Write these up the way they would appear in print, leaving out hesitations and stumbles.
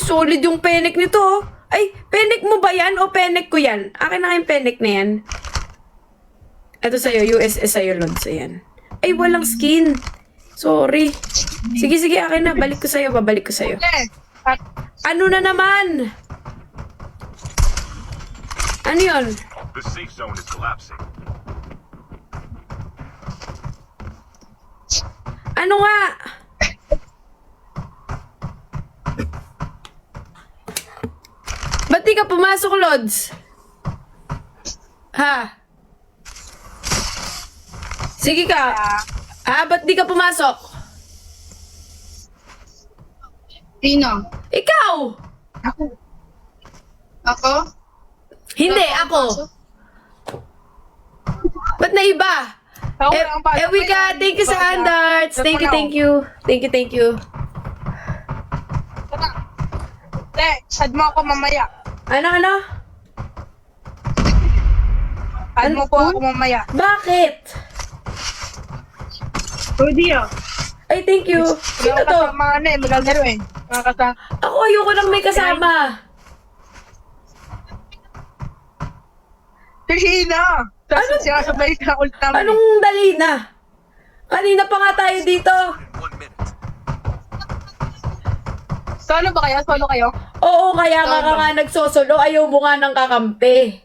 solid yung penek nito. Oh. Ay, penek mo ba yan o penek ko yan? Akin na yung penek na yan. Ito sa'yo, USS sa'yo, Lods. Ayan. Ay, walang skin. Sorry. Sige, sige, akin na. Balik ko sa'yo, babalik ko sa'yo. Ano na naman? Ano yun? The safe zone is collapsing. Ano nga? Ba't di ka pumasok, Lods? Ha? Sige ka. Ba't di ka pumasok? Sino? Ikaw! Ako. Ako? Hindi, ako. Ba't na iba? Ako lang pa. Wika, thank you sa handarts. Thank you, thank you. Thank you, thank you. Te, sad mo ako mamaya. Ano? Add mo po ako mamaya. Bakit? Rudy ah. Ay, thank you. Sino to? Mga ano eh, magalaro eh. Mga kasama. Ako, ayoko lang may kasama. Sino? Ano? Sinasabay ka ulit namin. Anong dali na? Kanina pa nga tayo dito. In 1 minute. Solo ba kayo? Solo kayo? Oo, kaya nga nagsosolo. Ayaw mo nga ng kakampi.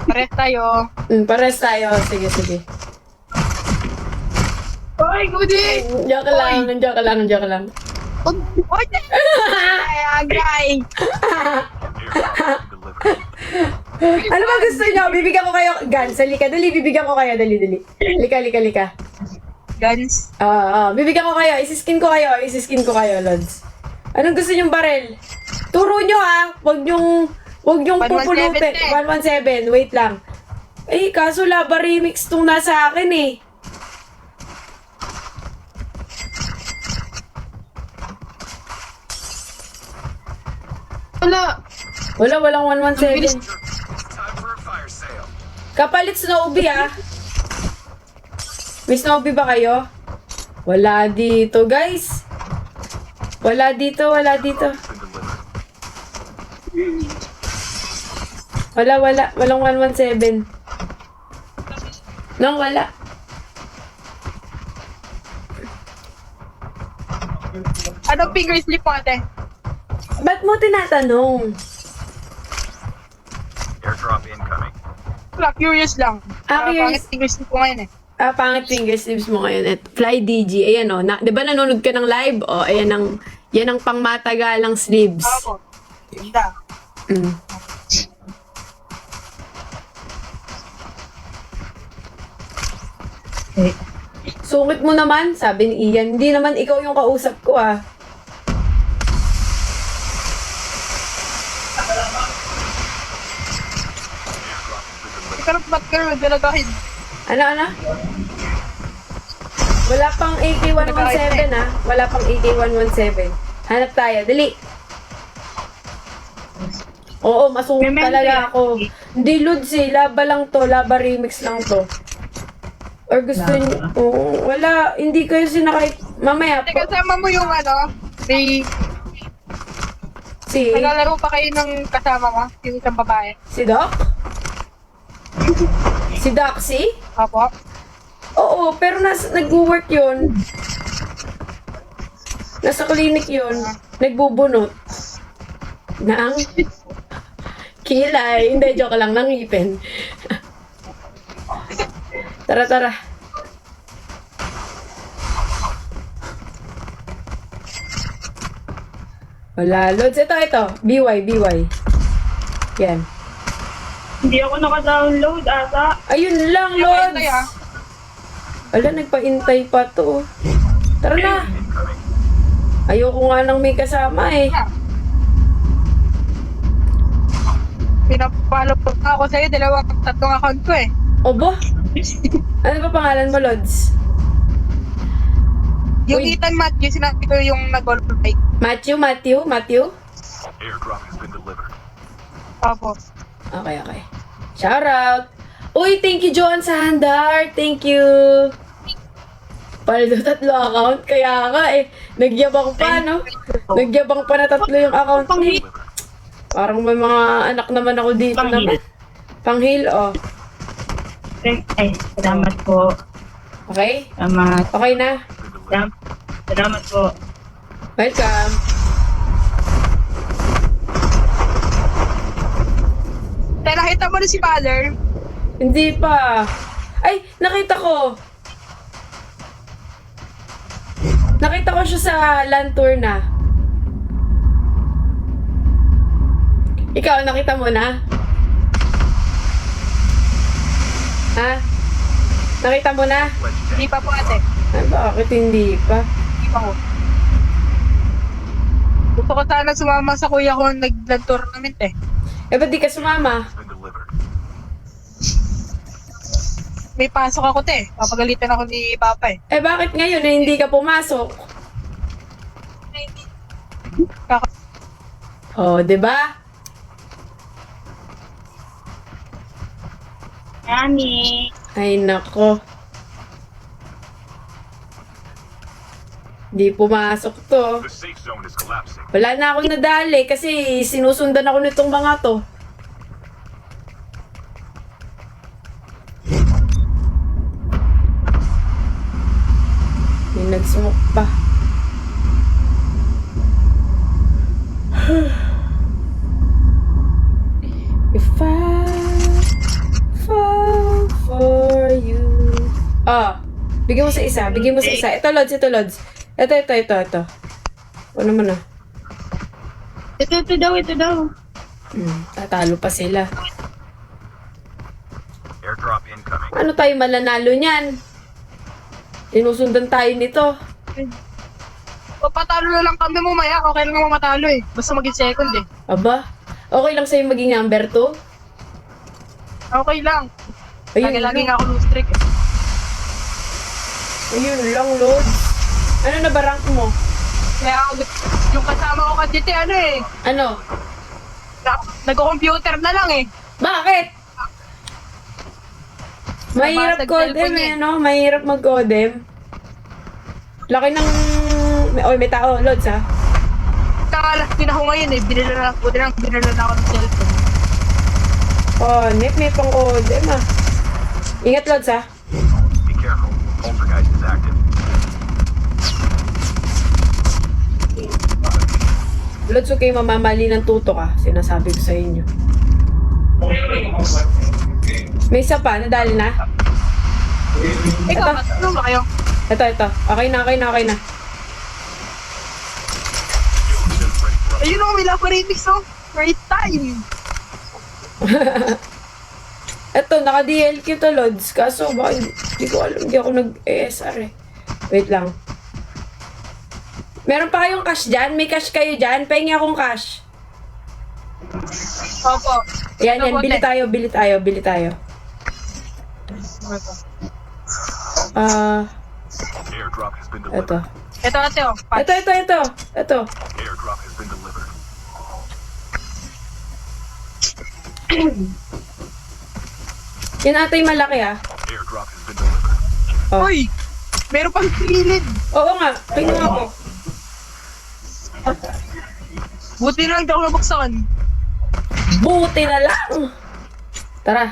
Pares tayo. Pares tayo. Sige, sige. Oy, Goody! Joke lang. Oy! Ay, agay! Airdrop has been delivered. Ano ba gusto niyo? Bibigyan ko kayo. Guns, halika. Dali, bibigyan ko kayo. Dali. Halika. Guns. Bibigyan ko kayo. Isiskin ko kayo, Lods. Anong gusto niyong barel? Turo niyo ha. Huwag niyong 117 pupulutin. 117. Wait lang. Eh, kaso Laba Remix tong nasa akin eh. Walang 117. Time for a fire sale. Kapalit Snowbee ah. May Snowbee ba kayo? Wala dito, guys. Wala dito. Has been delivered. Walang 117. Nang wala. Anong finger slip mo ate? Ba't mo tinatanong? Airdrop incoming. Wala, curious lang. Curious. Pangit finger slip ko ngayon eh. Pangit finger sleeves mo ngayon. At Fly DG. Ayan o. Di ba nanonood ka ng live? O, yan ang pangmatagalang sleeves. Ako. Ganda. Mm. Sungit mo naman, sabi ni Ian. Hindi naman ikaw yung kausap ko ah. Ikaw ba't ka naman dalagahin? Ano? Wala pang AK-117 ah. Wala pang AK-117. Hanap tayo. Dali. Oo, masungit talaga ako. Hindi, Lods eh. Laba lang to. Laba remix lang to. Or gusto niyo... Oo, wala. Hindi kayo sinakay... Mamaya Teka, po. kasama mo yung ano, may Si... naglalaro pa kayo ng kasama mo, yung isang babae. Si Doc? Si Doxy? Opo. Oo, pero nag-work yun. Nasa clinic yun. Nagbubunot. Nang kilay. Hindi, joke lang. Nangipin. Tara. Wala. Lods, ito. BY. Yan. Hindi ako naka-download ata. Ayun lang, Lods! Lods. Wala, nagpaintay pa to. Tara na. Ayoko nga nang may kasama eh. Pinapalo pa ako sa'yo, tatlong account ko eh. Obo? Ano ba pangalan mo, Lods? Yung Uy. Ethan Matthew, sinabi ko yung nag-like. Matthew? Airdrop has been delivered. Opo. Okay. Shout out! Uy, thank you, Joan sa handar. Thank you. Paldo, 3 account. Kaya nga eh. Nagyabang pa, no? Nagyabang pa na 3 yung account ni. Parang may mga anak naman ako dito Panghil. naman. Panghil, oh. Ay, salamat po. Okay? Salamat. Okay na? Salamat po. Welcome. Kaya nakita mo na si Valor. Hindi pa. Ay, nakita ko. Nakita ko siya sa land tour na. Ikaw, nakita mo na? Ha? Nakita mo na? Hindi pa po ate. Ay, bakit hindi pa? Hindi pa po. Gusto ko sana sumama sa kuya ko nag-land tournament eh. Eh, ba't di ka sumama? Been delivered. May pasok ako te. Papagalitan ako ni Papa eh. Eh, bakit ngayon eh, hindi ka pumasok? Oh, 'di ba? Nani. Ay, nako. Di pumasok to. The safe zone is collapsing. Wala na akong nadali kasi sinusundan ako nitong mga to. May nag-smoke pa. If I fall for you. Ah, bigyan mo sa isa. Bigyan mo sa isa. Ito, Lods. Ito, Lods. Ito. Ano naman ah. Ito daw. Tatalo pa sila. Airdrop incoming. Ano tayo malanalo niyan? Sinusundan tayo nito. O patalo na lang kami mamaya. Okay lang naman matalo eh. Basta maging second eh. Aba, okay lang sa'yo maging number 2? Okay lang. Ayun Lagi lang. nga ako lose streak eh. Ayun lang, Lods. Ano na ba rank mo? Kaya ako, yung kasama ko kasi te, ano eh. Ano? Nag-computer na lang eh. Bakit? Mahirap Nabasag codem cellphone eh, niya. no? Mahirap mag-codem. Laki ng... Oy, may tao, Lods, ha? Kakalas din ako ngayon eh. Binila na ako ng cellphone. Oh, net, may pang-codem, ah. Ingat, Lods, ha? Be careful. Poltergeist is active. Lods, okay, mamamali ng tutok, ah. Sinasabi ko sa inyo. May isa pa, nadali na? Ikaw, ano ba kayo? Ito. Okay na. Ayun ako, may love remix oh. First time. Ito, naka-DLQ to, Lods. Kaso, baka hindi ko alam. Hindi ako nag-ESR eh. Wait lang. Meron pa kayong cash dyan? May cash kayo dyan? Pahingi akong cash. Opo. Yan. Opo, Bili te. tayo. Airdrop has been delivered. Ito. Ito ate oh. Ito. Airdrop has been delivered. Yan ata yung malaki ah. Airdrop has been delivered. Oh. Uy! Meron pang kilid. Oo nga. Tingnan ako. Buti na lang di ako nabuksan. Buti na lang. Tara.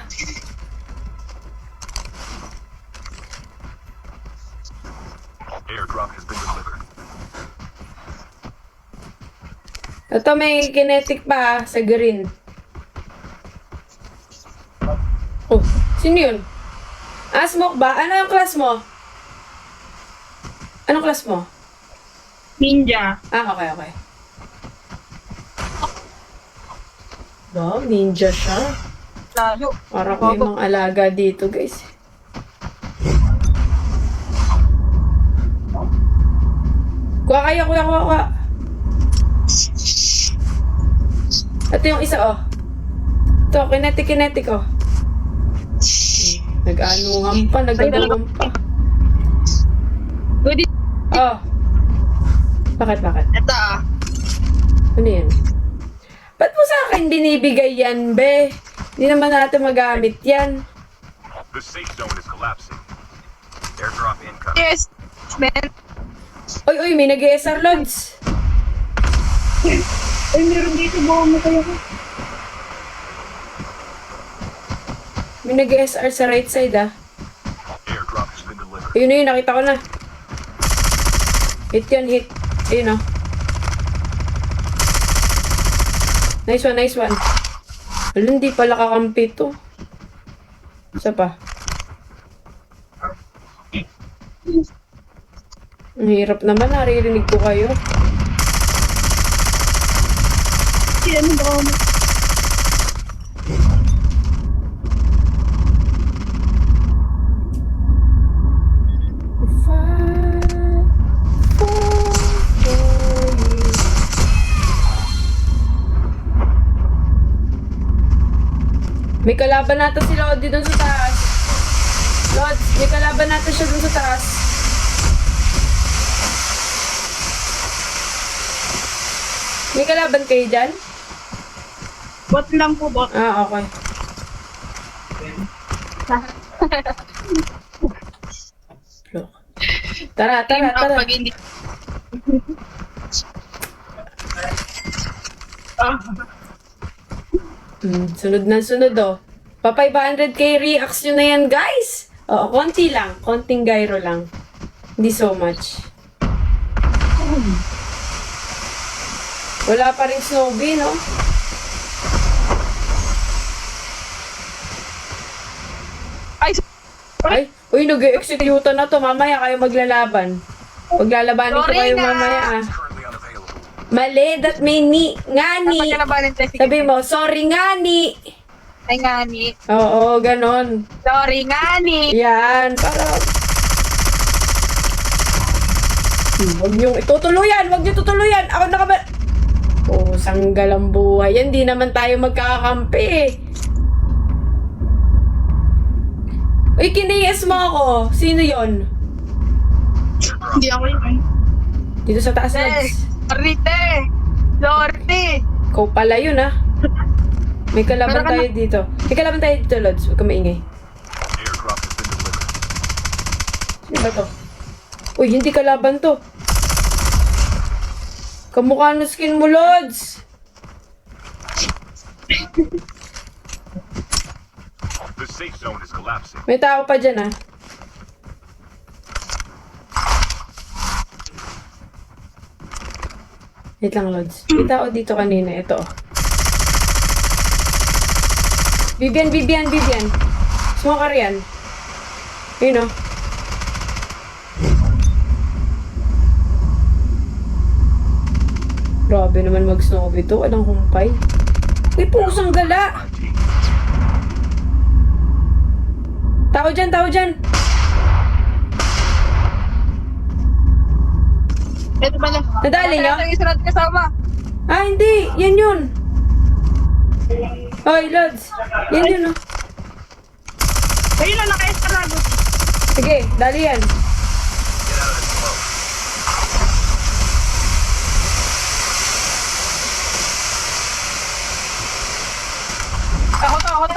Airdrop has been delivered. Ito may kinetic pa ah, sa green. Oh, sino yun? Ah, smoke ba? Ano yung class mo? Anong class mo? Ninja. Ah, okay. Wow, ninja siya. Lalo. Parang may mga alaga dito, guys. Kuha. Ito yung isa, oh. Ito, kinetic, oh. Nag-anuhan pa. Pwede. Oh. Bakit? Ito ah. Ano yan? Ba't mo sa akin binibigay yan, be? Hindi naman natin magamit yan. The safe zone is collapsing. Airdrop incoming. Yes. Man. Oy, may nag-ESR, Lods. Ay, meron dito. Bawa mo kayo. May nag-ESR sa right side, ah. Airdrop has been delivered. Ayun na yun, nakita ko na. Hit yan, hit. Ayun, oh. Nice one, nice one. Wala, hindi pala kakampi to. Isa pa. Ang hirap naman, naririnig ko kayo. Si ano ba? May kalaban nata si Lodi dun sa taas. Lods, may kalaban nata siya dun sa taas. May kalaban kayo dyan? Bot lang po, bot. Ah, okay. Look. Tara, Team tara, up tara. pag hindi. Sunod na sunod, oh. Pa 500k reacts nyo na yan, guys. Oo, konti lang. Konting gyro lang. Hindi so much. Wala pa rin Snowbee, no? Ay, Ay, uy, nag-execute na to. Mamaya kayo maglalaban. Paglalabanin ko Sorry kayo na. mamaya, ah. Currently unavailable. Mali, that may ni, ngani. napagkalabanin tayo. Sige. Sabi mo, sorry, ngani. Ay, ngani. Oo, ganon. Sorry, ngani. Yan, para... Huwag niyong itutuluyan! Huwag niyo tutuluyan! Ako nakaba... Oh, sanggal ang buhay. Yan, di naman tayo magkakakampi eh. Uy, kiniyes mo ako. Sino yon? Hindi ako yun. Dito sa taas, Te, Lods. sorry, te. Sorry. Ikaw pala yun, ah. May kalaban Meron ka tayo dito. May kalaban tayo dito, Lods. Huwag ka maingay. Airdrop has been delivered. Sino ba to? Uy, hindi kalaban to. Kamukha ng skin mo, Lods. The safe zone is collapsing. May tao pa dyan, ah. Wait lang, Lods. May tao dito kanina. Ito, oh. Vivian. Smoker yan. Yun, oh. Grabe naman mag-snow ito. Walang kumpay. Uy, pusang gala. My team. Tao dyan. Ito pala. Nadali niyo? Ito yung isa natin kasama. Ah, hindi. Yan yun. Oy, Lods. Yan yun, oh. Ayun na, naka-estarado. Sige, dali yan.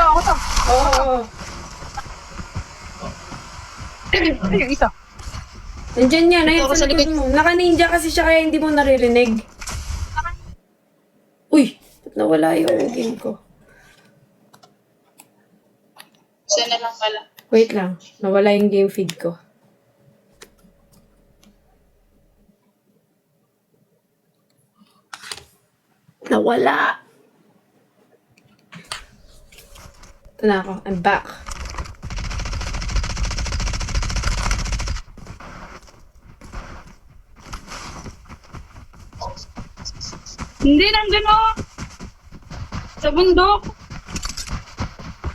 Ako to. Oo. Ito yung isa. Nandiyan yan. Ayun Ito ako sa sa likod likod. mo. Naka-ninja kasi siya kaya hindi mo naririnig. Uy, ba't nawala yung game ko? Isa na lang pala. Wait lang. Nawala yung game feed ko. Nawala. Ito na ako. I'm back. Hindi, nandun o. Sa bundok.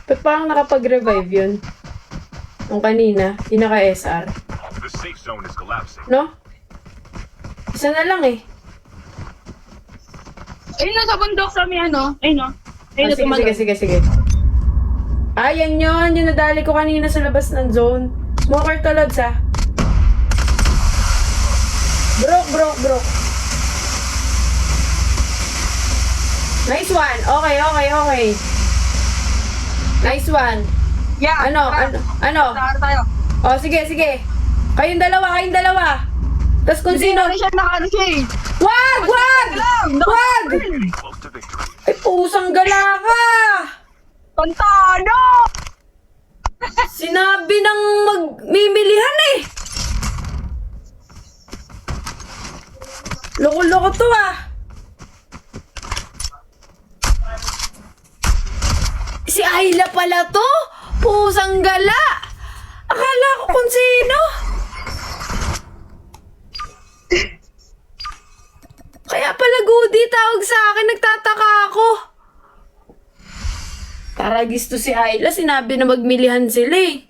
Ba't parang nakapag-revive yun? Nung kanina, yung naka-SR. The safe zone is collapsing. No? Isa na lang eh. Ayun na sa bundok sa may ano. Ayun o. Ayun na Sige. tumalon. Ah, yan yun. Yung nadali ko kanina sa labas ng zone. Smoker to, Lods, ah. Broke. Nice one. Okay. Nice one. Yeah. Ano? tara. Tara tayo. Oh, sige. Kayong dalawa. Tapos kung Hindi sino... na siya naka-ano siya eh. Wag! Wag! Close to victory. Ay, pusang gala ka! Pantano! Sinabi ng magmimilihan eh. Loko-loko to ah. Si Ayla pala to? Pusang gala. Akala ko kung sino. Kaya pala Goody tawag sa akin. Nagtataka ako. Taragis to si Ayla. Sinabi na magmilihan sila eh.